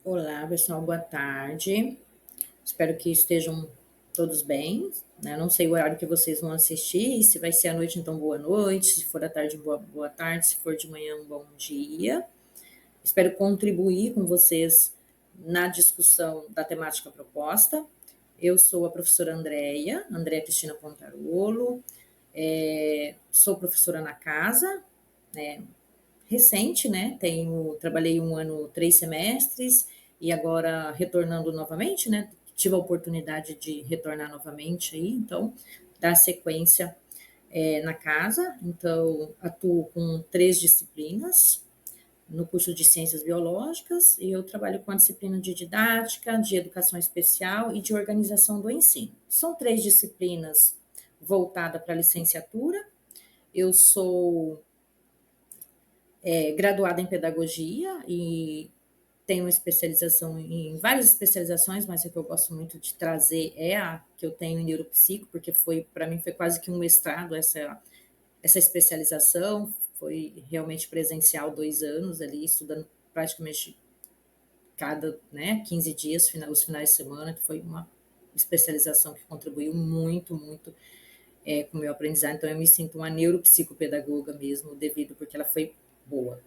Olá, pessoal, boa tarde. Espero que estejam todos bem, né? Não sei o horário que vocês vão assistir, se vai ser à noite, então boa noite, se for à tarde, boa tarde, se for de manhã, um bom dia. Espero contribuir com vocês na discussão da temática proposta. Eu sou a professora Andréia Cristina Pontarolo, sou professora na casa, né? Recente, né? Trabalhei um ano, 3 semestres, e agora retornando novamente, né? Tive a oportunidade de retornar novamente aí, então, dar sequência na casa. Então, atuo com 3 disciplinas no curso de Ciências Biológicas, e eu trabalho com a disciplina de Didática, de Educação Especial e de Organização do Ensino. São 3 disciplinas voltadas para a licenciatura. Eu sou graduada em Pedagogia e tenho especialização em várias especializações, mas a que eu gosto muito de trazer é a que eu tenho em neuropsico, porque para mim foi quase que um mestrado essa especialização, foi realmente presencial 2 anos ali, estudando praticamente cada, né, 15 dias, os finais de semana, que foi uma especialização que contribuiu muito, muito com o meu aprendizado. Então eu me sinto uma neuropsicopedagoga mesmo, devido porque ela foi boa.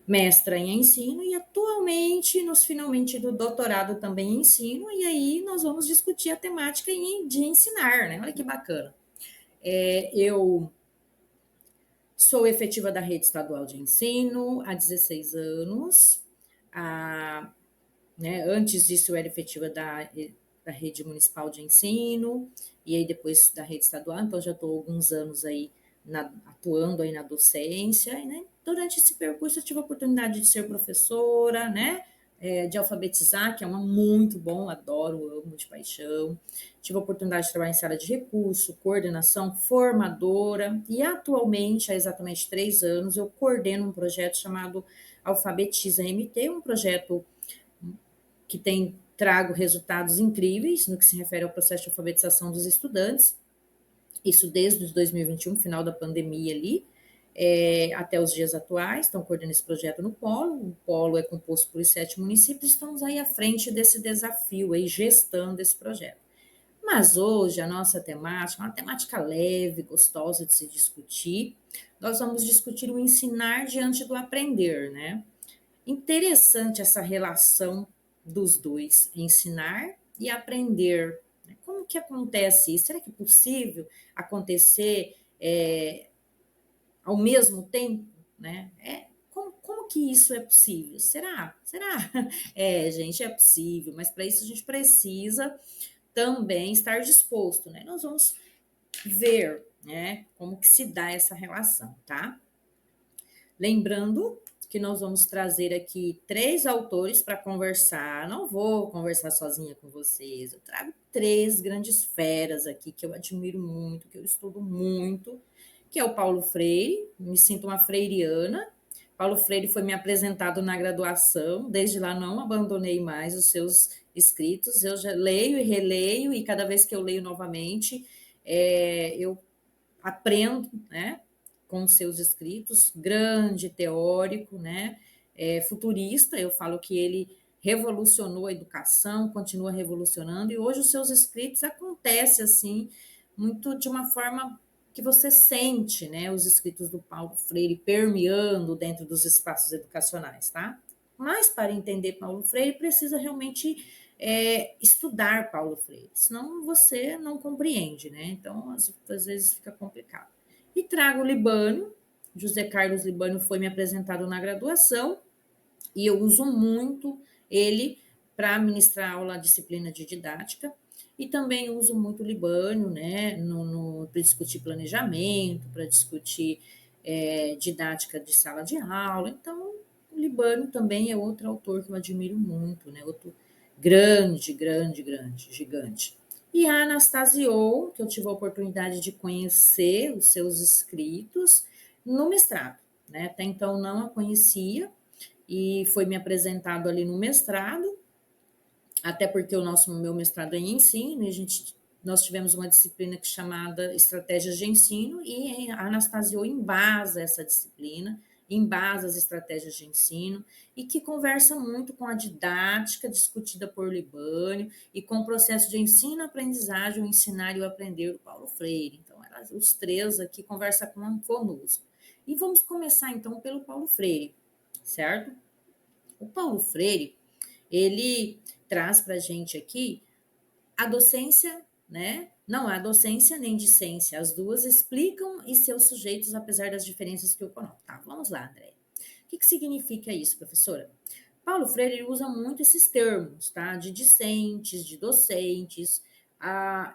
Mestra em ensino e atualmente nos finalmente do doutorado também em ensino, e aí nós vamos discutir a temática de ensinar, né? Olha que bacana. Eu sou efetiva da rede estadual de ensino há 16 anos. A, né, antes disso eu era efetiva da rede municipal de ensino, e aí depois da rede estadual, então já estou há alguns anos aí atuando aí na docência, e, né, durante esse percurso eu tive a oportunidade de ser professora, né, de alfabetizar, que é uma muito bom, adoro, amo de paixão. Tive a oportunidade de trabalhar em sala de recurso, coordenação, formadora, e atualmente, há exatamente 3 anos, eu coordeno um projeto chamado Alfabetiza MT, um projeto que tem trago resultados incríveis no que se refere ao processo de alfabetização dos estudantes, isso desde 2021, final da pandemia ali, até os dias atuais. Estão coordenando esse projeto no Polo. O Polo é composto por 7 municípios, estamos aí à frente desse desafio, aí, gestando esse projeto. Mas hoje a nossa temática é uma temática leve, gostosa de se discutir. Nós vamos discutir o ensinar diante do aprender, né? Interessante essa relação dos dois, ensinar e aprender. Como que acontece isso? Será que é possível acontecer ao mesmo tempo? Né? Como que isso é possível? Será? Será? Gente, é possível, mas para isso a gente precisa também estar disposto, né? Nós vamos ver, né, como que se dá essa relação, tá? Lembrando que nós vamos trazer aqui 3 autores para conversar. Não vou conversar sozinha com vocês. Eu trago 3 grandes feras aqui que eu admiro muito, que eu estudo muito, que é o Paulo Freire. Me sinto uma freiriana. Paulo Freire foi me apresentado na graduação. Desde lá não abandonei mais os seus escritos. Eu já leio e releio, e cada vez que eu leio novamente, eu aprendo, né, com seus escritos, grande teórico, né, futurista. Eu falo que ele revolucionou a educação, continua revolucionando, e hoje os seus escritos acontecem assim, muito de uma forma que você sente, né, os escritos do Paulo Freire permeando dentro dos espaços educacionais, tá? Mas para entender Paulo Freire, precisa realmente estudar Paulo Freire, senão você não compreende, né? Então, às vezes fica complicado. E trago o Libânio, José Carlos Libânio foi me apresentado na graduação, e eu uso muito ele para ministrar aula, disciplina de didática, e também uso muito o Libânio, né, para discutir planejamento, para discutir didática de sala de aula. Então, o Libânio também é outro autor que eu admiro muito, né, outro grande, grande, grande, gigante. E a Anastasiou, que eu tive a oportunidade de conhecer os seus escritos no mestrado, né? Até então não a conhecia, e foi me apresentado ali no mestrado, até porque meu mestrado é em ensino, e nós tivemos uma disciplina chamada Estratégias de Ensino, e a Anastasiou embasa essa disciplina, embasa as estratégias de ensino e que conversa muito com a didática discutida por Libânio e com o processo de ensino-aprendizagem, o ensinar e o aprender do Paulo Freire. Então, os três aqui conversam conosco. E vamos começar, então, pelo Paulo Freire, certo? O Paulo Freire, ele traz para a gente aqui a docência, né? Não há docência nem discência. As duas explicam e seus sujeitos, apesar das diferenças que eu coloco. Tá, vamos lá, André. O que significa isso, professora? Paulo Freire usa muito esses termos, tá? De discentes, de docentes.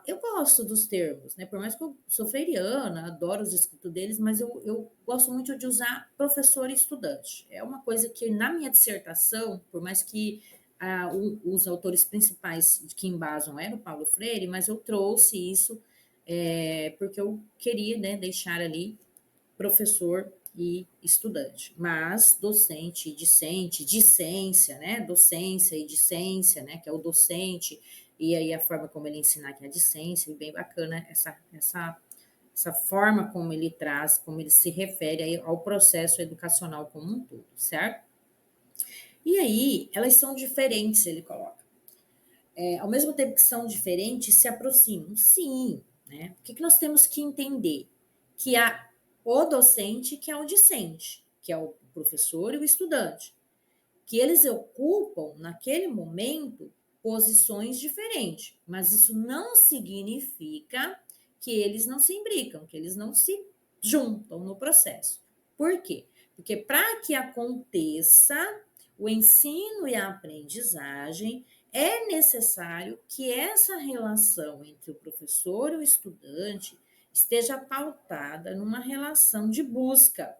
Eu gosto dos termos, né? Por mais que eu sou freiriana, adoro os escritos deles, mas eu gosto muito de usar professor e estudante. É uma coisa que na minha dissertação, por mais que os autores principais que embasam eram o Paulo Freire, mas eu trouxe isso porque eu queria, né, deixar ali professor e estudante, mas docente e discente, discência, né, docência e discência, né, que é o docente, e aí a forma como ele ensina que é a discência, e bem bacana essa forma como ele traz, como ele se refere ao processo educacional como um todo, certo? E aí, elas são diferentes, ele coloca. Ao mesmo tempo que são diferentes, se aproximam. Sim, né? O que nós temos que entender? Que há o docente, que é o discente, que é o professor e o estudante, que eles ocupam, naquele momento, posições diferentes, mas isso não significa que eles não se imbricam, que eles não se juntam no processo. Por quê? Porque para que aconteça o ensino e a aprendizagem, é necessário que essa relação entre o professor e o estudante esteja pautada numa relação de busca.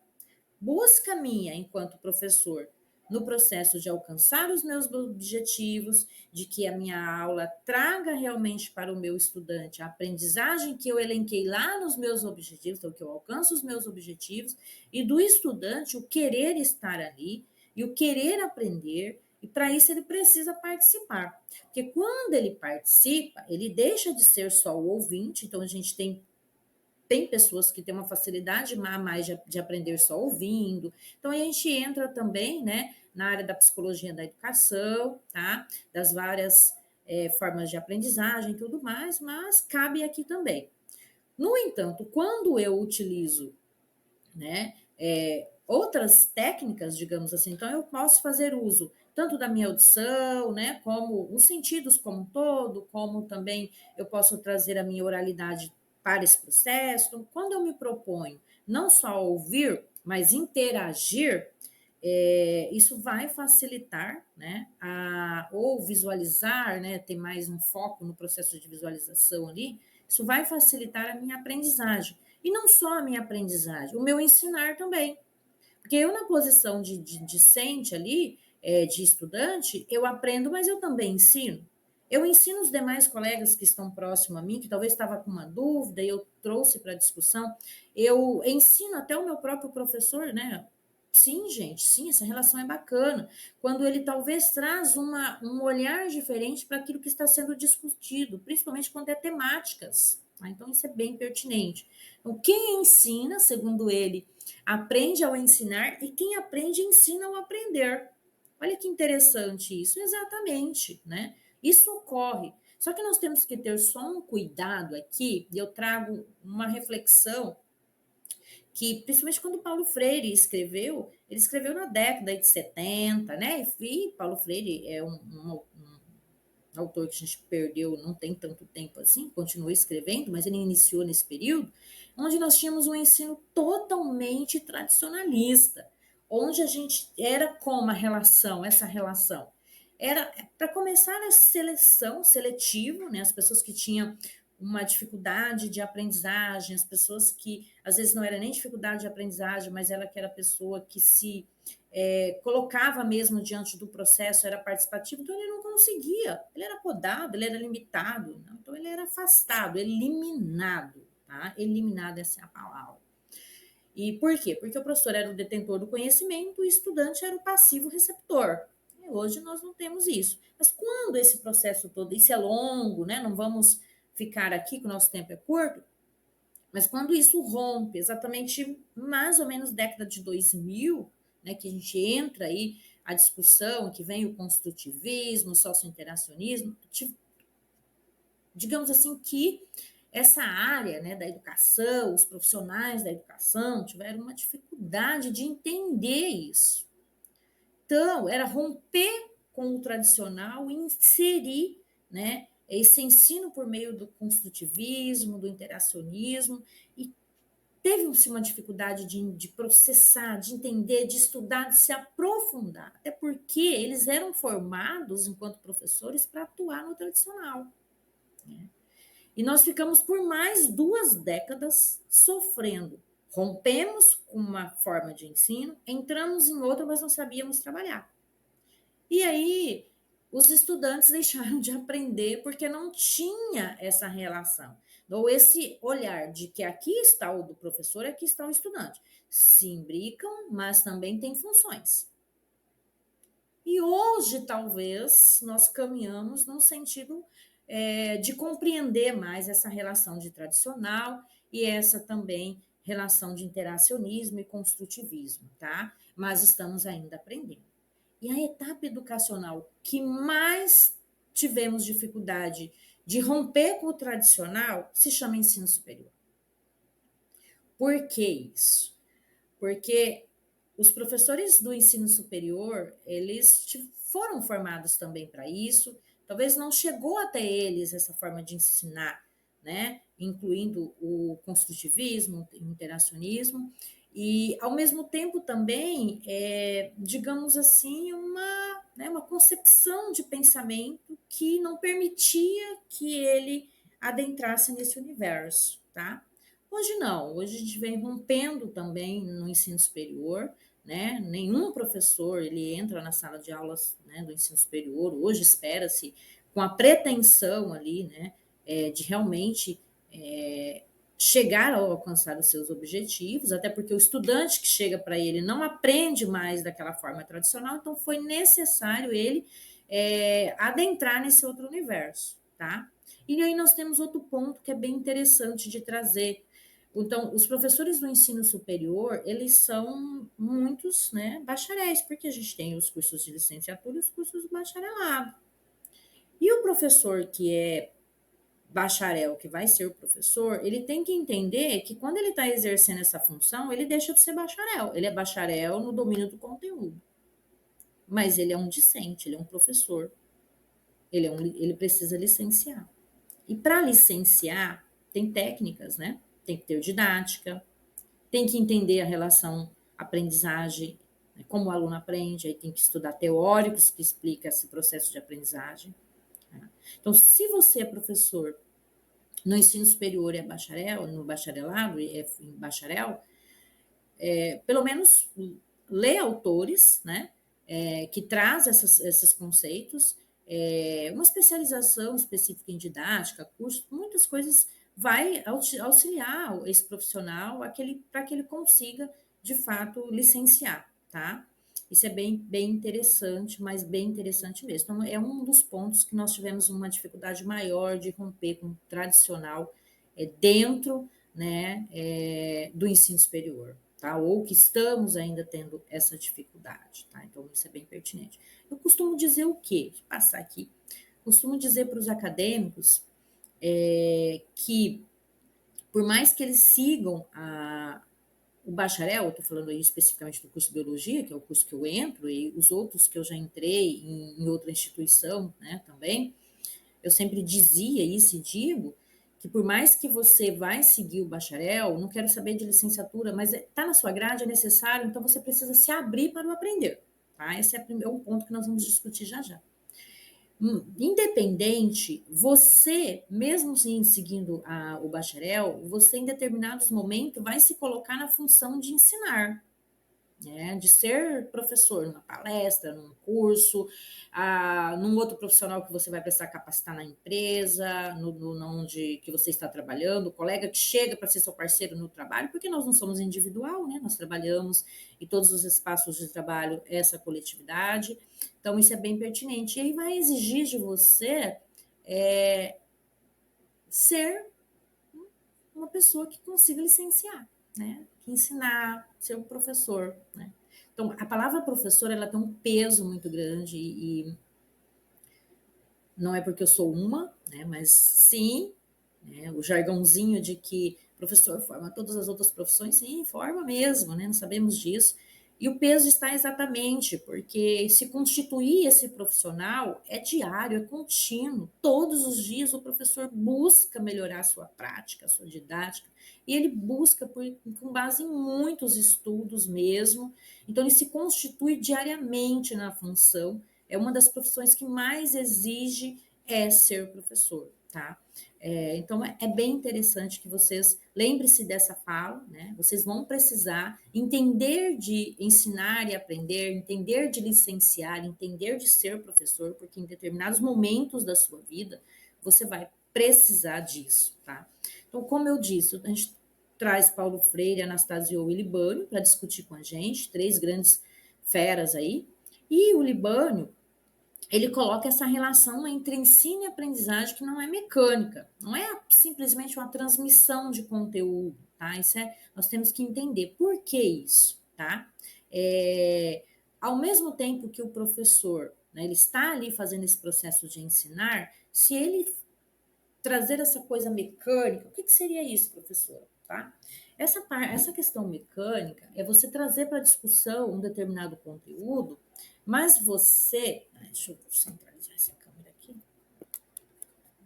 Busca minha, enquanto professor, no processo de alcançar os meus objetivos, de que a minha aula traga realmente para o meu estudante a aprendizagem que eu elenquei lá nos meus objetivos, então que eu alcanço os meus objetivos, e do estudante o querer estar ali e o querer aprender, e para isso ele precisa participar. Porque quando ele participa, ele deixa de ser só o ouvinte, então a gente tem pessoas que têm uma facilidade a mais de aprender só ouvindo. Então, a gente entra também, né, na área da psicologia da educação, tá? Das várias formas de aprendizagem e tudo mais, mas cabe aqui também. No entanto, quando eu utilizo, né, outras técnicas, digamos assim, então eu posso fazer uso tanto da minha audição, né, como os sentidos como um todo, como também eu posso trazer a minha oralidade para esse processo. Então, quando eu me proponho não só ouvir, mas interagir, isso vai facilitar, né, ou visualizar, né, ter mais um foco no processo de visualização ali, isso vai facilitar a minha aprendizagem. E não só a minha aprendizagem, o meu ensinar também. Porque eu, na posição de discente ali, de estudante, eu aprendo, mas eu também ensino. Eu ensino os demais colegas que estão próximos a mim, que talvez estava com uma dúvida e eu trouxe para a discussão. Eu ensino até o meu próprio professor, né? Sim, gente, sim, essa relação é bacana. Quando ele talvez traz um olhar diferente para aquilo que está sendo discutido, principalmente quando é temáticas. Então, isso é bem pertinente. Então, quem ensina, segundo ele, aprende ao ensinar e quem aprende ensina ao aprender. Olha que interessante isso, exatamente, né? Isso ocorre. Só que nós temos que ter só um cuidado aqui, e eu trago uma reflexão que, principalmente quando Paulo Freire escreveu, ele escreveu na década de 70, né? E Paulo Freire é um autor que a gente perdeu não tem tanto tempo assim, continua escrevendo, mas ele iniciou nesse período, onde nós tínhamos um ensino totalmente tradicionalista, onde a gente era como essa relação. Era, para começar, a seleção, seletivo, né, as pessoas que tinham uma dificuldade de aprendizagem, as pessoas que às vezes não era nem dificuldade de aprendizagem, mas ela que era a pessoa que se colocava mesmo diante do processo, era participativo, então ele não conseguia, ele era podado, ele era limitado, não? Então ele era afastado, eliminado, tá? Eliminado, essa é a palavra. E por quê? Porque o professor era o detentor do conhecimento, o estudante era o passivo receptor. E hoje nós não temos isso. Mas quando esse processo todo, isso é longo, né? Não vamos ficar aqui, que o nosso tempo é curto, Mas quando isso rompe, exatamente mais ou menos década de 2000, né, que a gente entra aí a discussão, que vem o construtivismo, o socio-interacionismo, digamos assim que essa área, né, da educação, os profissionais da educação tiveram uma dificuldade de entender isso. Então, era romper com o tradicional e inserir, né, esse ensino por meio do construtivismo, do interacionismo, e teve-se uma dificuldade de processar, de entender, de estudar, de se aprofundar, até porque eles eram formados, enquanto professores, para atuar no tradicional. Né? E nós ficamos por mais 2 décadas sofrendo. Rompemos com uma forma de ensino, entramos em outra, mas não sabíamos trabalhar. E aí, os estudantes deixaram de aprender porque não tinha essa relação, ou esse olhar de que aqui está o do professor, aqui está o estudante. Se imbricam, mas também têm funções. E hoje, talvez, nós caminhamos num sentido de compreender mais essa relação de tradicional e essa também relação de interacionismo e construtivismo, tá? Mas estamos ainda aprendendo. E a etapa educacional que mais tivemos dificuldade de romper com o tradicional se chama ensino superior. Por que isso? Porque os professores do ensino superior, eles foram formados também para isso, talvez não chegou até eles essa forma de ensinar, né? Incluindo o construtivismo, o interacionismo, e ao mesmo tempo também, digamos assim, uma concepção de pensamento que não permitia que ele adentrasse nesse universo, tá? Hoje não, hoje a gente vem rompendo também no ensino superior, né? Nenhum professor ele entra na sala de aulas, né, do ensino superior. Hoje espera-se com a pretensão ali, né, de realmente chegar a alcançar os seus objetivos, até porque o estudante que chega para ele não aprende mais daquela forma tradicional, então foi necessário ele adentrar nesse outro universo, tá? E aí nós temos outro ponto que é bem interessante de trazer. Então, os professores do ensino superior, eles são muitos, né, bacharéis, porque a gente tem os cursos de licenciatura e os cursos de bacharelado. E o professor que é bacharel, que vai ser o professor, ele tem que entender que quando ele está exercendo essa função, ele deixa de ser bacharel. Ele é bacharel no domínio do conteúdo. Mas ele é um discente, ele é um professor. Ele precisa licenciar. E para licenciar, tem técnicas, né? Tem que ter didática, tem que entender a relação aprendizagem, né? Como o aluno aprende, aí tem que estudar teóricos que explicam esse processo de aprendizagem. Tá? Então, se você é professor no ensino superior e é bacharel, no bacharelado e é bacharel, pelo menos lê autores, né? Que traz esses conceitos, uma especialização específica em didática, curso, muitas coisas vai auxiliar esse profissional para que ele consiga, de fato, licenciar, tá? Isso é bem interessante, mas bem interessante mesmo. Então, é um dos pontos que nós tivemos uma dificuldade maior de romper com o tradicional dentro, né, do ensino superior. Tá? Ou que estamos ainda tendo essa dificuldade. Tá? Então, isso é bem pertinente. Eu costumo dizer o quê? Deixa eu passar aqui. Costumo dizer para os acadêmicos que, por mais que eles sigam o bacharel, eu estou falando aí especificamente do curso de biologia, que é o curso que eu entro, e os outros que eu já entrei em outra instituição, né, também, eu sempre dizia isso e digo, que por mais que você vai seguir o bacharel, não quero saber de licenciatura, mas está na sua grade, é necessário, então você precisa se abrir para o aprender. Tá? Esse é um ponto que nós vamos discutir já já. Independente, você, mesmo assim, seguindo o bacharel, você em determinados momentos vai se colocar na função de ensinar, né, de ser professor numa palestra, num curso, num outro profissional que você vai precisar capacitar na empresa, onde que você está trabalhando, o colega que chega para ser seu parceiro no trabalho, porque nós não somos individual, né? Nós trabalhamos em todos os espaços de trabalho essa coletividade, então isso é bem pertinente. E aí vai exigir de você ser uma pessoa que consiga licenciar, né? Que ensinar, ser um professor, né? Então, a palavra professor, ela tem um peso muito grande e não é porque eu sou uma, né? Mas sim, né? O jargãozinho de que professor forma todas as outras profissões, sim, forma mesmo, né? Não sabemos disso. E o peso está exatamente porque se constituir esse profissional é diário, é contínuo. Todos os dias o professor busca melhorar a sua prática, a sua didática, e ele busca com base em muitos estudos mesmo. Então, ele se constitui diariamente na função. É uma das profissões que mais exige ser professor, tá? Então, é bem interessante que vocês lembrem-se dessa fala, né? Vocês vão precisar entender de ensinar e aprender, entender de licenciar, entender de ser professor, porque em determinados momentos da sua vida você vai precisar disso, tá? Então, como eu disse, a gente traz Paulo Freire, Anastácio e Libânio para discutir com a gente, três grandes feras aí, e o Libânio ele coloca essa relação entre ensino e aprendizagem que não é mecânica, não é simplesmente uma transmissão de conteúdo, tá? Nós temos que entender por que isso, tá? Ao mesmo tempo que o professor, né, ele está ali fazendo esse processo de ensinar, se ele trazer essa coisa mecânica, o que seria isso, professora? Tá? Essa questão mecânica é você trazer para a discussão um determinado conteúdo, mas você. Deixa eu centralizar essa câmera aqui.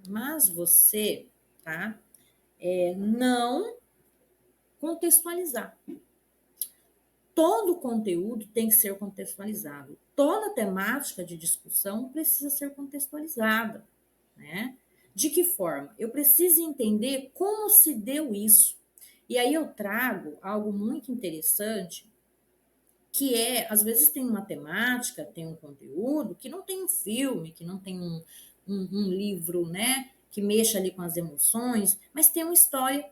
Mas você, tá? Não contextualizar. Todo conteúdo tem que ser contextualizado. Toda temática de discussão precisa ser contextualizada, né? De que forma? Eu preciso entender como se deu isso. E aí eu trago algo muito interessante, que às vezes tem uma temática, tem um conteúdo, que não tem um filme, que não tem um livro, né, que mexa ali com as emoções, mas tem uma história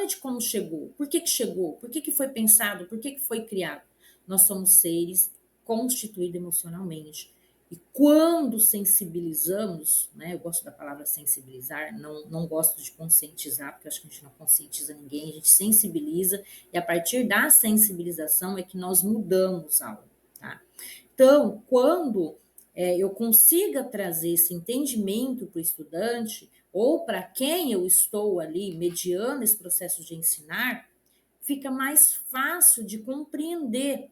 de como chegou, por que foi pensado, por que foi criado. Nós somos seres constituídos emocionalmente. E quando sensibilizamos, né, eu gosto da palavra sensibilizar, não gosto de conscientizar, porque eu acho que a gente não conscientiza ninguém, a gente sensibiliza, e a partir da sensibilização é que nós mudamos algo, tá? Então, quando eu consiga trazer esse entendimento para o estudante, ou para quem eu estou ali mediando esse processo de ensinar, fica mais fácil de compreender.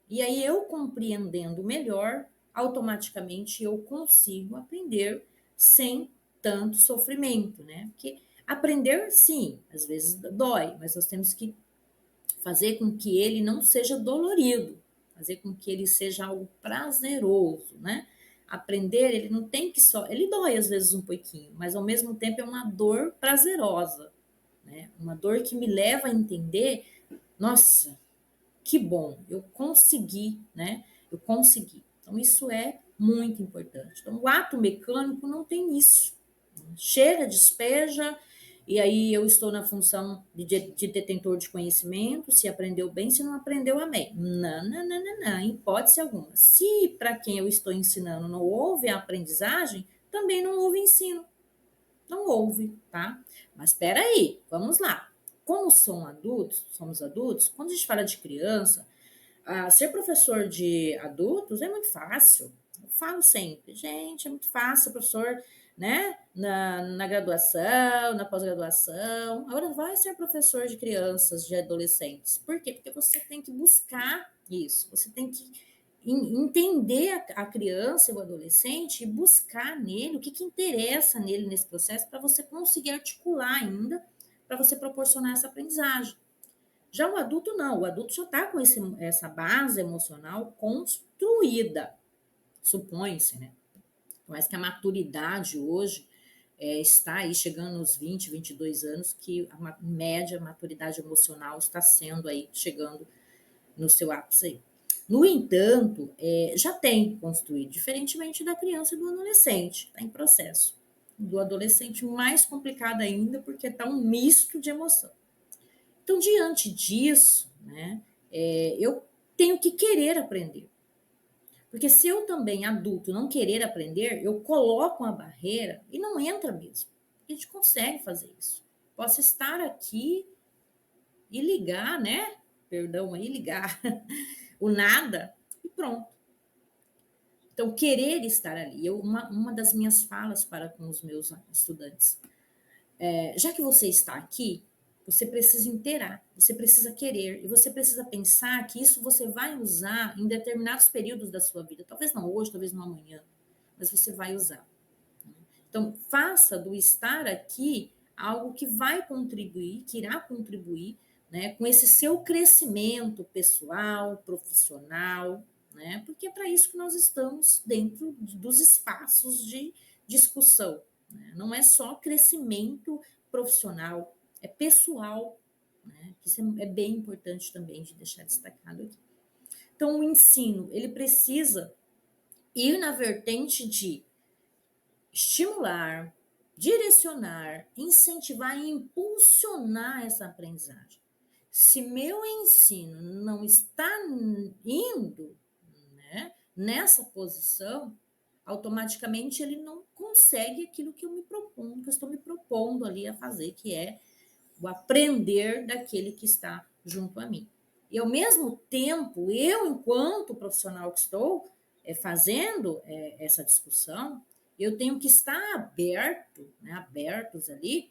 E aí, eu compreendendo melhor, automaticamente eu consigo aprender sem tanto sofrimento, né? Porque aprender, sim, às vezes dói, mas nós temos que fazer com que ele não seja dolorido, fazer com que ele seja algo prazeroso, né? Aprender, ele não tem que só. Ele dói às vezes um pouquinho, mas ao mesmo tempo é uma dor prazerosa, né? Uma dor que me leva a entender, nossa, que bom, eu consegui, né? Eu consegui. Então, isso é muito importante. Então, o ato mecânico não tem isso. Chega, despeja, e aí eu estou na função de detentor de conhecimento, se aprendeu bem, se não aprendeu, amém. Não, não, não, não, não, em hipótese alguma. Se para quem eu estou ensinando não houve a aprendizagem, também não houve ensino. Não houve, tá? Mas espera aí, vamos lá. Como somos adultos, quando a gente fala de criança, ser professor de adultos é muito fácil. Eu falo sempre, gente, é muito fácil, professor, né? Na graduação, na pós-graduação. Agora vai ser professor de crianças, de adolescentes. Por quê? Porque você tem que buscar isso. Você tem que entender a criança e o adolescente e buscar nele o que interessa nele nesse processo para você conseguir articular ainda, para você proporcionar essa aprendizagem. Já o adulto não, o adulto já está com essa base emocional construída, supõe-se, né? Mas que a maturidade hoje está aí chegando nos 20, 22 anos, que a média maturidade emocional está sendo aí, chegando no seu ápice aí. No entanto, já tem construído, diferentemente da criança e do adolescente, está em processo. Do adolescente mais complicado ainda, porque está um misto de emoção. Então, diante disso, né, eu tenho que querer aprender. Porque se eu também, adulto, não querer aprender, eu coloco uma barreira e não entra mesmo. A gente consegue fazer isso. possa estar aqui e ligar, né? Perdão aí, ligar o nada e pronto. Então, querer estar ali. Uma das minhas falas para com os meus estudantes, já que você está aqui, você precisa inteirar, você precisa querer, e você precisa pensar que isso você vai usar em determinados períodos da sua vida. Talvez não hoje, talvez não amanhã, mas você vai usar. Então, faça do estar aqui algo que vai contribuir, que irá contribuir, né, com esse seu crescimento pessoal, profissional, né, porque é para isso que nós estamos dentro dos espaços de discussão. Né? Não é só crescimento profissional, é pessoal, né, que isso é bem importante também de deixar destacado aqui. Então, o ensino, ele precisa ir na vertente de estimular, direcionar, incentivar e impulsionar essa aprendizagem. Se meu ensino não está indo, né, nessa posição, automaticamente ele não consegue aquilo que eu me proponho, que eu estou me propondo ali a fazer, que é o aprender daquele que está junto a mim. E ao mesmo tempo, eu, enquanto profissional que estou fazendo essa discussão, eu tenho que estar aberto, né, abertos ali,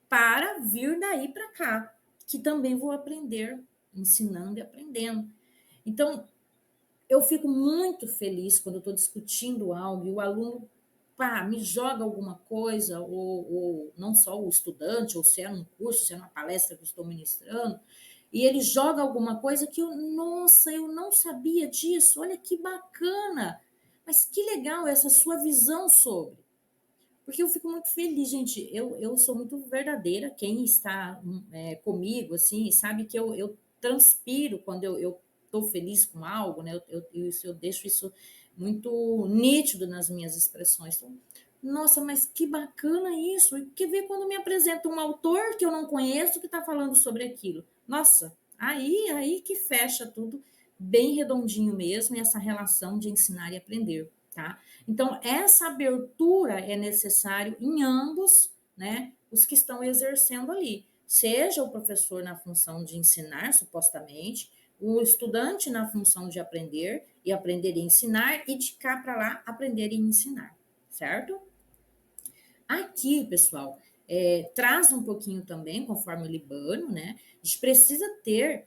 para vir daí para cá, que também vou aprender, ensinando e aprendendo. Então, eu fico muito feliz quando eu estou discutindo algo e o aluno me joga alguma coisa, ou não só o estudante, ou se é um curso, se é uma palestra que eu estou ministrando, e ele joga alguma coisa que nossa, eu não sabia disso, olha que bacana, mas que legal essa sua visão sobre. Porque eu fico muito feliz, gente. Eu sou muito verdadeira. Quem está comigo, assim, sabe que eu transpiro quando eu estou feliz com algo, né? Eu deixo isso muito nítido nas minhas expressões. Então, nossa, mas que bacana isso. E que ver quando me apresenta um autor que eu não conheço que está falando sobre aquilo. Nossa, aí que fecha tudo bem redondinho mesmo, e essa relação de ensinar e aprender. Tá? Então, essa abertura é necessário em ambos, né, os que estão exercendo ali, seja o professor na função de ensinar, supostamente, o estudante na função de aprender e ensinar, e de cá para lá aprender e ensinar, certo? Aqui, pessoal, traz um pouquinho também, conforme o Libano, né? A gente precisa ter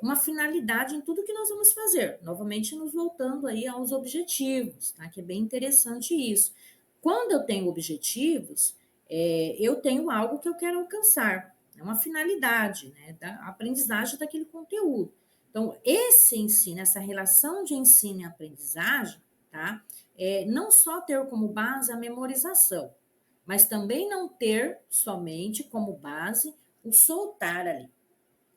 uma finalidade em tudo que nós vamos fazer. Novamente, nos voltando aí aos objetivos, tá? Que é bem interessante isso. Quando eu tenho objetivos, eu tenho algo que eu quero alcançar, é uma finalidade, né? Da aprendizagem daquele conteúdo. Então, esse ensino, essa relação de ensino e aprendizagem, tá? Não só ter como base a memorização, mas também não ter somente como base o soltar ali.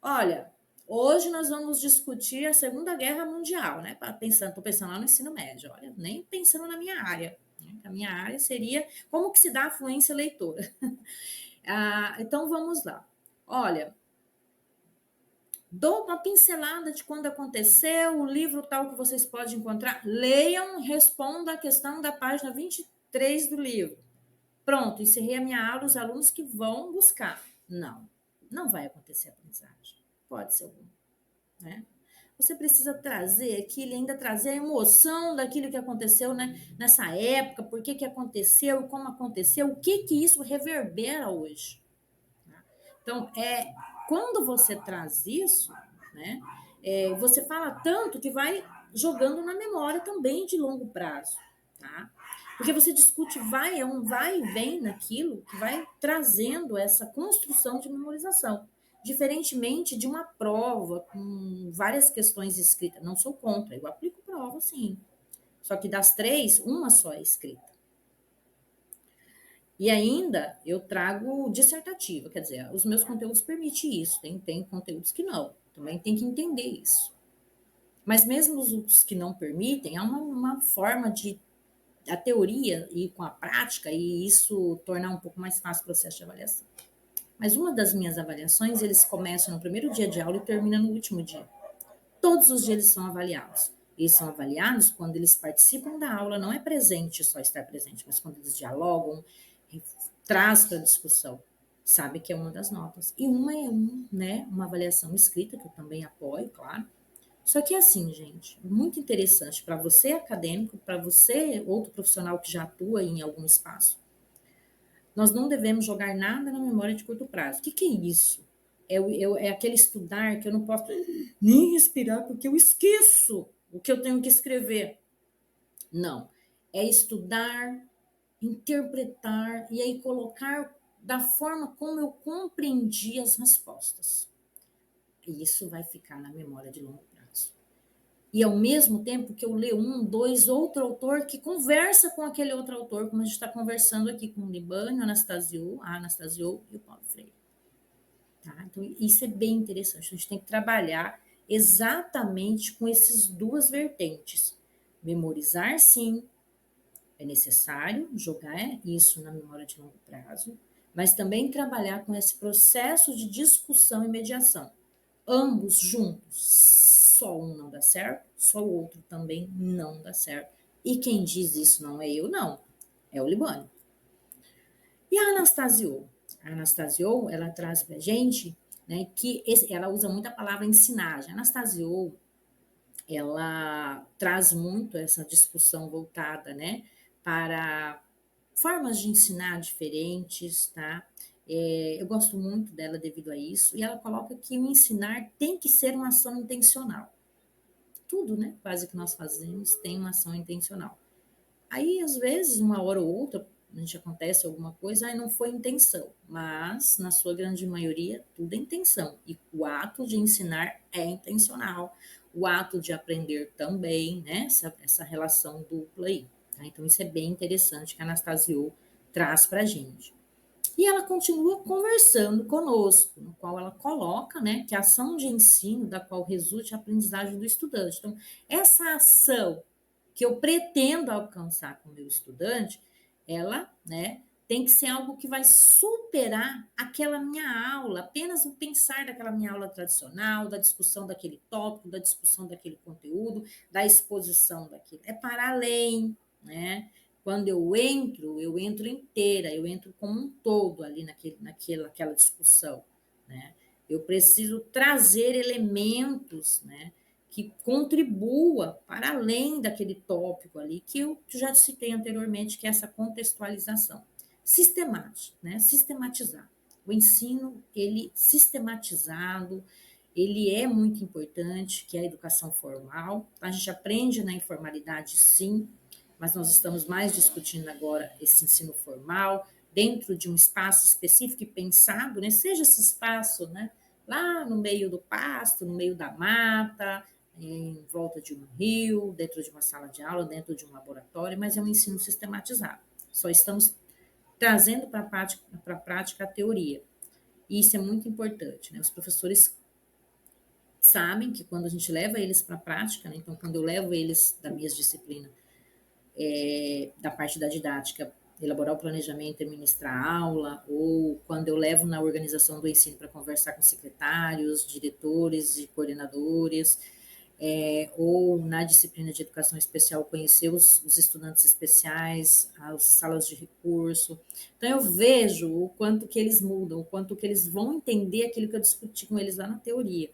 Olha, hoje nós vamos discutir a Segunda Guerra Mundial, né? Estou pensando lá no ensino médio, olha, nem pensando na minha área. Né? A minha área seria como que se dá a fluência leitora. Então vamos lá. Olha, dou uma pincelada de quando aconteceu, o livro tal que vocês podem encontrar. Leiam, respondam a questão da página 23 do livro. Pronto, encerrei a minha aula, os alunos que vão buscar. Não vai acontecer a aprendizagem. Pode ser algum, né? Você precisa trazer aquilo, ainda trazer a emoção daquilo que aconteceu, né, nessa época, por que aconteceu, como aconteceu, o que isso reverbera hoje. Né? Então, quando você traz isso, né, você fala tanto que vai jogando na memória também de longo prazo, tá? Porque você discute, é um vai e vem naquilo que vai trazendo essa construção de memorização. Diferentemente de uma prova com várias questões escritas. Não sou contra, eu aplico prova, sim. Só que das 3, uma só é escrita. E ainda eu trago dissertativa, quer dizer, os meus conteúdos permitem isso, tem conteúdos que não, também tem que entender isso. Mas mesmo os outros que não permitem, há uma forma de a teoria e com a prática, e isso tornar um pouco mais fácil o processo de avaliação. Mas uma das minhas avaliações, eles começam no primeiro dia de aula e terminam no último dia. Todos os dias eles são avaliados. Eles são avaliados quando eles participam da aula, não é presente, só estar presente, mas quando eles dialogam, traz para a discussão. sabe que é uma das notas. E uma é né, uma avaliação escrita, que eu também apoio, claro. Só que é assim, gente, muito interessante para você acadêmico, para você outro profissional que já atua em algum espaço. Nós não devemos jogar nada na memória de curto prazo. O que, que é isso? É aquele estudar que eu não posso nem respirar porque eu esqueço o que eu tenho que escrever. Não. É estudar, interpretar e aí colocar da forma como eu compreendi as respostas. E isso vai ficar na memória de longo prazo. E ao mesmo tempo que eu leio dois, outro autor que conversa com aquele outro autor, como a gente está conversando aqui com o Libânio, a Anastasio e o Paulo Freire. Tá? Então, isso é bem interessante. A gente tem que trabalhar exatamente com essas duas vertentes. Memorizar, sim, é necessário jogar isso na memória de longo prazo, mas também trabalhar com esse processo de discussão e mediação. Ambos juntos, só um não dá certo, só o outro também não dá certo. E quem diz isso não é eu, não, é o Libânio. E a Anastasio? A Anastasio, ela traz pra gente, né, que ela usa muito a palavra ensinagem. A Anastasio, ela traz muito essa discussão voltada, né, para formas de ensinar diferentes, tá? Eu gosto muito dela devido a isso, e ela coloca que o ensinar tem que ser uma ação intencional. Tudo, né? Quase que nós fazemos tem uma ação intencional. Aí, às vezes, uma hora ou outra, a gente acontece alguma coisa, aí não foi intenção, mas na sua grande maioria, tudo é intenção. E o ato de ensinar é intencional, o ato de aprender também, né? Essa relação dupla aí. Tá? Então, isso é bem interessante que a Anastasio traz para a gente. E ela continua conversando conosco, no qual ela coloca, né, que a ação de ensino da qual resulte a aprendizagem do estudante. Então, essa ação que eu pretendo alcançar com o meu estudante, ela, né, tem que ser algo que vai superar aquela minha aula, apenas o pensar daquela minha aula tradicional, da discussão daquele tópico, da discussão daquele conteúdo, da exposição daquilo. É para além, né? Quando eu entro inteira, eu entro como um todo ali naquela discussão, né? Eu preciso trazer elementos, né, que contribua para além daquele tópico ali que eu já citei anteriormente, que é essa contextualização. Sistemática, né? Sistematizar. O ensino, ele sistematizado, ele é muito importante, que é a educação formal. A gente aprende na informalidade, sim, mas nós estamos mais discutindo agora esse ensino formal, dentro de um espaço específico e pensado, né? Seja esse espaço, né? Lá no meio do pasto, no meio da mata, em volta de um rio, dentro de uma sala de aula, dentro de um laboratório, mas é um ensino sistematizado. Só estamos trazendo para a prática a teoria. E isso é muito importante, né? Os professores sabem que quando a gente leva eles para a prática, né? Então, quando eu levo eles da minha disciplina, da parte da didática, elaborar o planejamento e ministrar a aula, ou quando eu levo na organização do ensino para conversar com secretários, diretores e coordenadores, ou na disciplina de educação especial, conhecer os estudantes especiais, as salas de recurso. Então, eu vejo o quanto que eles mudam, o quanto que eles vão entender aquilo que eu discuti com eles lá na teoria.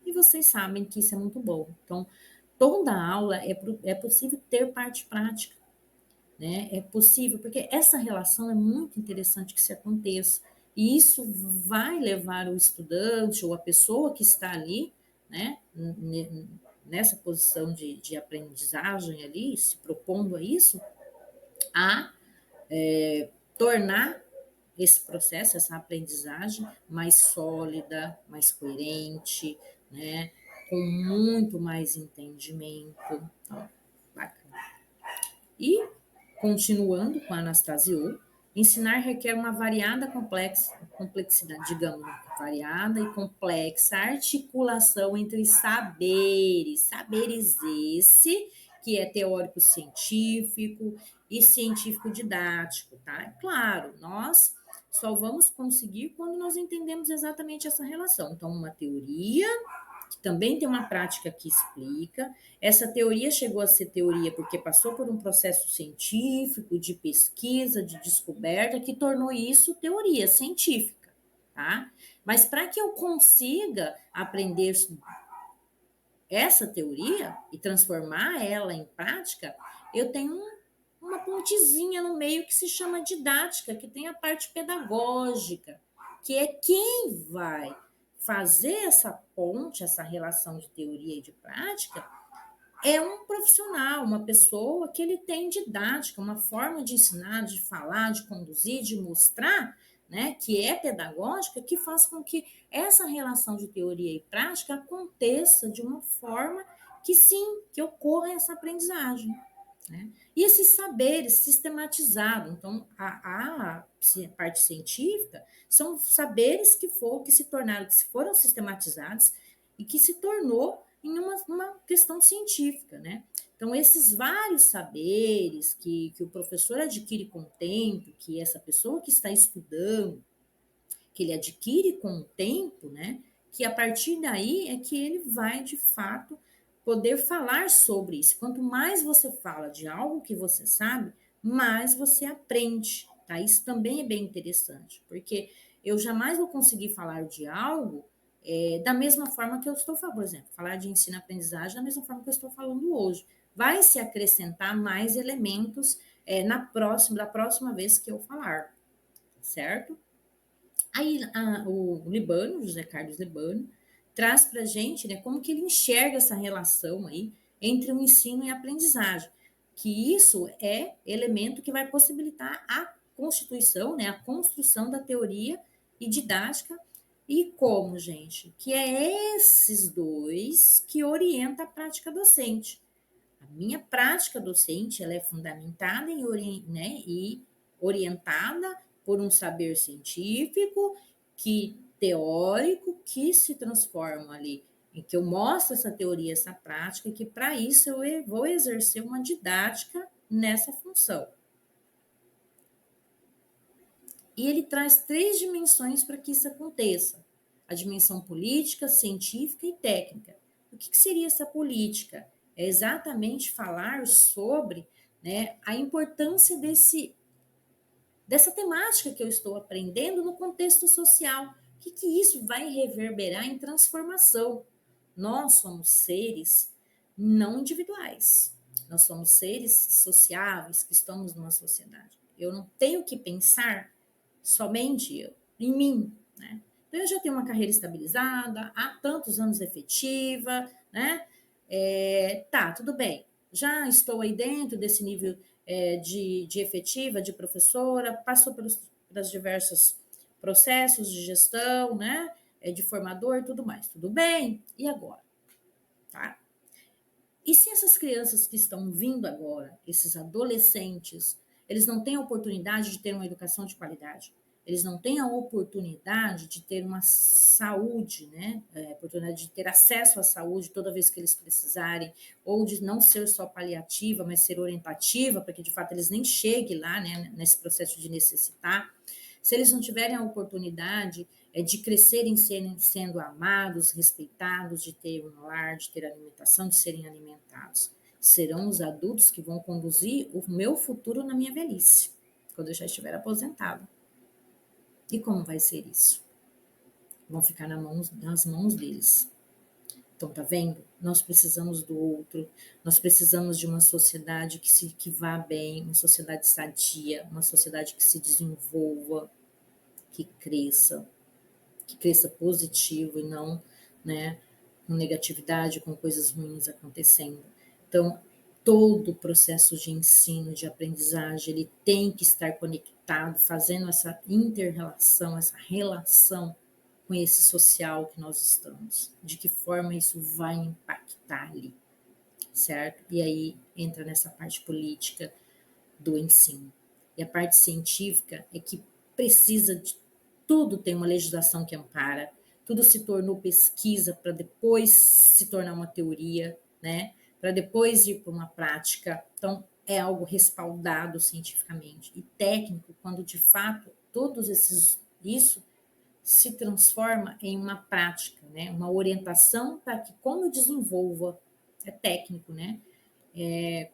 E vocês sabem que isso é muito bom. Então, toda aula é possível ter parte prática, né? É possível, porque essa relação é muito interessante que se aconteça. E isso vai levar o estudante ou a pessoa que está ali, né, nessa posição de aprendizagem ali, se propondo a isso, a tornar esse processo, essa aprendizagem mais sólida, mais coerente, né, com muito mais entendimento. Então, bacana. E, continuando com a Anastasio, ensinar requer uma variada complexidade, digamos, variada e complexa articulação entre saberes esse que é teórico-científico e científico-didático, tá? É claro, nós só vamos conseguir quando nós entendemos exatamente essa relação. Então, uma teoria que também tem uma prática que explica. Essa teoria chegou a ser teoria porque passou por um processo científico, de pesquisa, de descoberta, que tornou isso teoria científica. tá? Mas para que eu consiga aprender essa teoria e transformar ela em prática, eu tenho uma pontezinha no meio que se chama didática, que tem a parte pedagógica, que é quem vai fazer essa ponte, essa relação de teoria e de prática, é um profissional, uma pessoa que ele tem didática, uma forma de ensinar, de falar, de conduzir, de mostrar, né, que é pedagógica, que faz com que essa relação de teoria e prática aconteça de uma forma que sim, que ocorra essa aprendizagem. Né? E esses saberes sistematizados, então a parte científica são saberes que se tornaram, que foram sistematizados e que se tornou em uma questão científica, né? Então, esses vários saberes que o professor adquire com o tempo, que essa pessoa que está estudando, que ele adquire com o tempo, né? Que a partir daí é que ele vai, de fato, poder falar sobre isso. Quanto mais você fala de algo que você sabe, mais você aprende, tá? Isso também é bem interessante, porque eu jamais vou conseguir falar de algo da mesma forma que eu estou falando, por exemplo, falar de ensino-aprendizagem da mesma forma que eu estou falando hoje. Vai se acrescentar mais elementos da próxima vez que eu falar, certo? Aí o Libano, José Carlos Libano, traz para a gente, né, como que ele enxerga essa relação aí entre o ensino e a aprendizagem, que isso é elemento que vai possibilitar a constituição, né, a construção da teoria e didática, e como, gente, que é esses dois que orienta a prática docente. A minha prática docente ela é fundamentada e orientada por um saber científico, que teórico, que se transforma ali, em que eu mostro essa teoria, essa prática, e que para isso eu vou exercer uma didática nessa função. E ele traz três dimensões para que isso aconteça: a dimensão política, científica e técnica. O que seria essa política? É exatamente falar sobre, né, a importância dessa temática que eu estou aprendendo no contexto social. O que isso vai reverberar em transformação? Nós somos seres não individuais. Nós somos seres sociáveis que estamos numa sociedade. Eu não tenho que pensar somente eu, em mim, né? Então, eu já tenho uma carreira estabilizada, há tantos anos efetiva, né? Tá, tudo bem. Já estou aí dentro desse nível de efetiva, de professora, passou pelos diversos processos de gestão, né? De formador e tudo mais. Tudo bem? E agora? Tá? E se essas crianças que estão vindo agora, esses adolescentes, eles não têm a oportunidade de ter uma educação de qualidade? Eles não têm a oportunidade de ter uma saúde, né? Oportunidade de ter acesso à saúde toda vez que eles precisarem, ou de não ser só paliativa, mas ser orientativa, para que de fato eles nem cheguem lá, né, nesse processo de necessitar. Se eles não tiverem a oportunidade de crescerem sendo amados, respeitados, de ter um lar, de ter alimentação, de serem alimentados, serão os adultos que vão conduzir o meu futuro na minha velhice, quando eu já estiver aposentado. E como vai ser isso? Vão ficar nas mãos deles. Então, tá vendo? Nós precisamos do outro, nós precisamos de uma sociedade que vá bem, uma sociedade sadia, uma sociedade que se desenvolva, que cresça positivo e não, né, com negatividade, com coisas ruins acontecendo. Então, todo o processo de ensino, de aprendizagem, ele tem que estar conectado, fazendo essa inter-relação, essa relação com esse social que nós estamos. De que forma isso vai impactar ali, certo? E aí entra nessa parte política do ensino. E a parte científica é que precisa de tudo, tem uma legislação que ampara, tudo se tornou pesquisa para depois se tornar uma teoria, né? Para depois ir para uma prática. Então, é algo respaldado cientificamente e técnico, quando de fato isso se transforma em uma prática, né? Uma orientação para que como eu desenvolva, é técnico, né?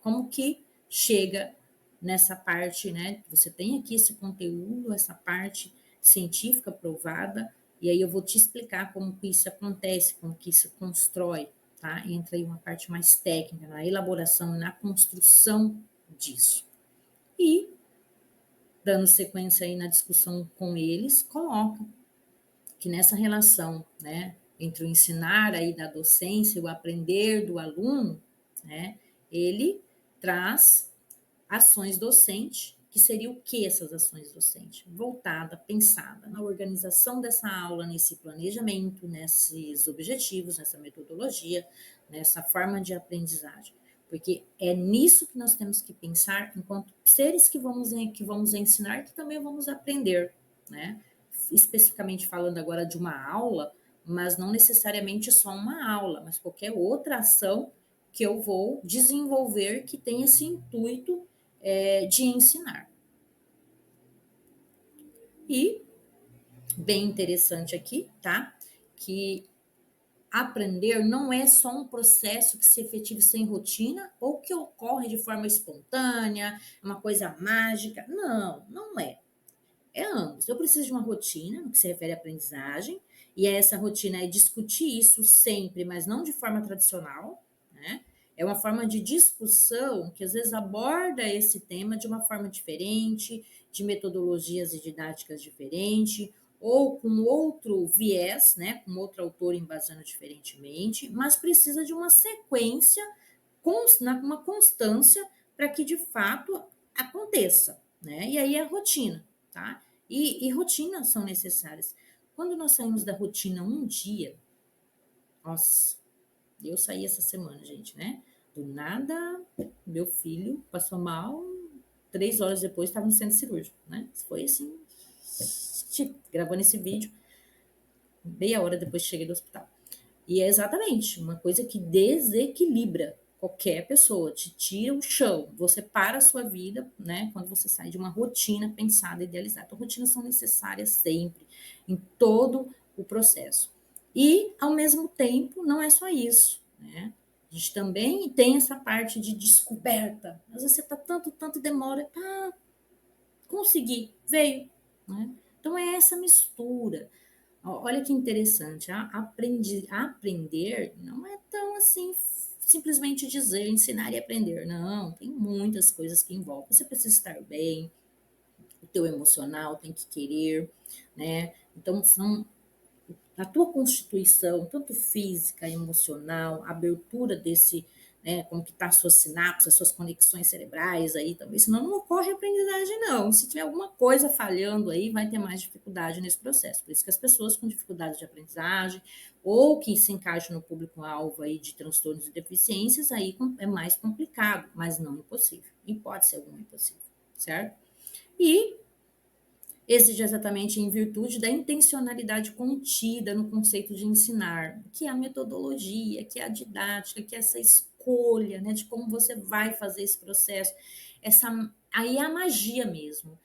Como que chega nessa parte, né? Você tem aqui esse conteúdo, essa parte científica provada, e aí eu vou te explicar como que isso acontece, como que isso constrói, tá? Entra aí uma parte mais técnica, na elaboração e na construção disso. E, dando sequência aí na discussão com eles, coloca que nessa relação, né, entre o ensinar aí da docência, o aprender do aluno, né, ele traz ações docentes, que seria o que essas ações docentes? Voltada, pensada na organização dessa aula, nesse planejamento, nesses objetivos, nessa metodologia, nessa forma de aprendizagem. Porque é nisso que nós temos que pensar enquanto seres que vamos ensinar, que também vamos aprender, né? Especificamente falando agora de uma aula, mas não necessariamente só uma aula, mas qualquer outra ação que eu vou desenvolver que tem esse intuito de ensinar. E, bem interessante aqui, tá? Que aprender não é só um processo que se efetiva sem rotina ou que ocorre de forma espontânea, uma coisa mágica. Não, não é. É ambos. Eu preciso de uma rotina no que se refere à aprendizagem, e essa rotina é discutir isso sempre, mas não de forma tradicional, né? É uma forma de discussão que às vezes aborda esse tema de uma forma diferente, de metodologias e didáticas diferentes, ou com outro viés, né? Com outro autor embasando diferentemente, mas precisa de uma sequência, uma constância para que de fato aconteça, né? E aí é a rotina, tá? E rotinas são necessárias. Quando nós saímos da rotina um dia, nossa, eu saí essa semana, gente, né? Do nada, meu filho passou mal, 3 horas depois estava no centro cirúrgico, né? Foi assim, gravando esse vídeo, meia hora depois cheguei do hospital. E é exatamente uma coisa que desequilibra qualquer pessoa, te tira o chão, você para a sua vida, né, quando você sai de uma rotina pensada, idealizada. Então, rotinas são necessárias sempre, em todo o processo. E, ao mesmo tempo, não é só isso, né? A gente também tem essa parte de descoberta. Às vezes você está tanto demora, consegui, veio, né? Então, é essa mistura. Olha que interessante, aprender não é tão assim, simplesmente dizer, ensinar e aprender. Não, tem muitas coisas que envolvem. Você precisa estar bem, o teu emocional tem que querer, né? Então, são a tua constituição, tanto física, emocional, a abertura desse, né, como que está as suas sinapses, as suas conexões cerebrais aí também, senão não ocorre aprendizagem não. Se tiver alguma coisa falhando aí, vai ter mais dificuldade nesse processo. Por isso que as pessoas com dificuldade de aprendizagem ou que se encaixam no público-alvo aí de transtornos e deficiências, aí é mais complicado, mas não impossível. Em hipótese alguma impossível, certo? E exige exatamente em virtude da intencionalidade contida no conceito de ensinar, que é a metodologia, que é a didática, que é essa escolha, né, de como você vai fazer esse processo. Aí é a magia mesmo.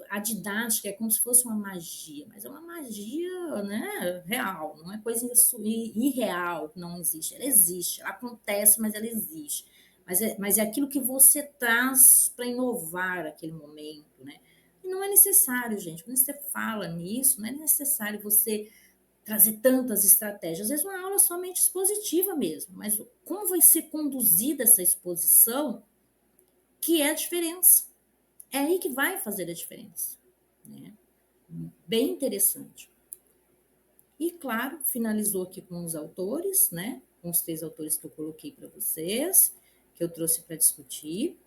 A didática é como se fosse uma magia, mas é uma magia, né, real, não é coisa irreal, não existe. Ela existe, ela acontece, mas ela existe. Mas é aquilo que você traz para inovar aquele momento, né? E não é necessário, gente. Quando você fala nisso, não é necessário você trazer tantas estratégias. Às vezes uma aula é somente expositiva mesmo, mas como vai ser conduzida essa exposição que é a diferença. É aí que vai fazer a diferença, né? Bem interessante. E, claro, finalizou aqui com os autores, né? Com os 3 autores que eu coloquei para vocês, que eu trouxe para discutir.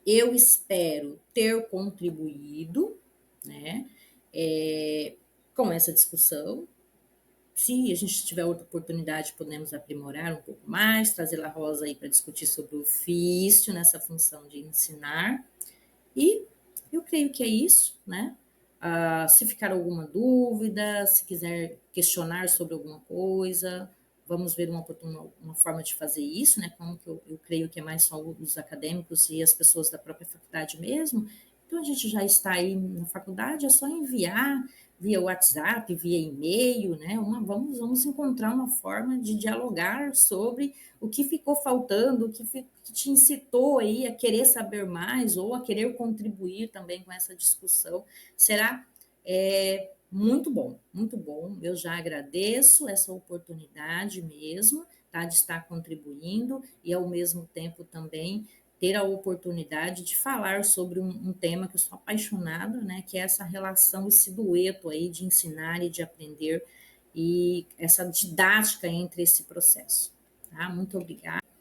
Eu espero ter contribuído, né, com essa discussão. Se a gente tiver outra oportunidade, podemos aprimorar um pouco mais, trazer a Rosa aí para discutir sobre o ofício nessa função de ensinar. E eu creio que é isso, né? Se ficar alguma dúvida, se quiser questionar sobre alguma coisa, vamos ver uma forma de fazer isso, né? Como que eu creio que é mais só os acadêmicos e as pessoas da própria faculdade mesmo. Então, a gente já está aí na faculdade, é só enviar via WhatsApp, via e-mail, né? Vamos encontrar uma forma de dialogar sobre o que ficou faltando, que te incitou aí a querer saber mais ou a querer contribuir também com essa discussão. Será é muito bom. Eu já agradeço essa oportunidade mesmo, tá, de estar contribuindo e, ao mesmo tempo, também ter a oportunidade de falar sobre um tema que eu sou apaixonada, né, que é essa relação, esse dueto aí de ensinar e de aprender e essa didática entre esse processo. Tá? Muito obrigada.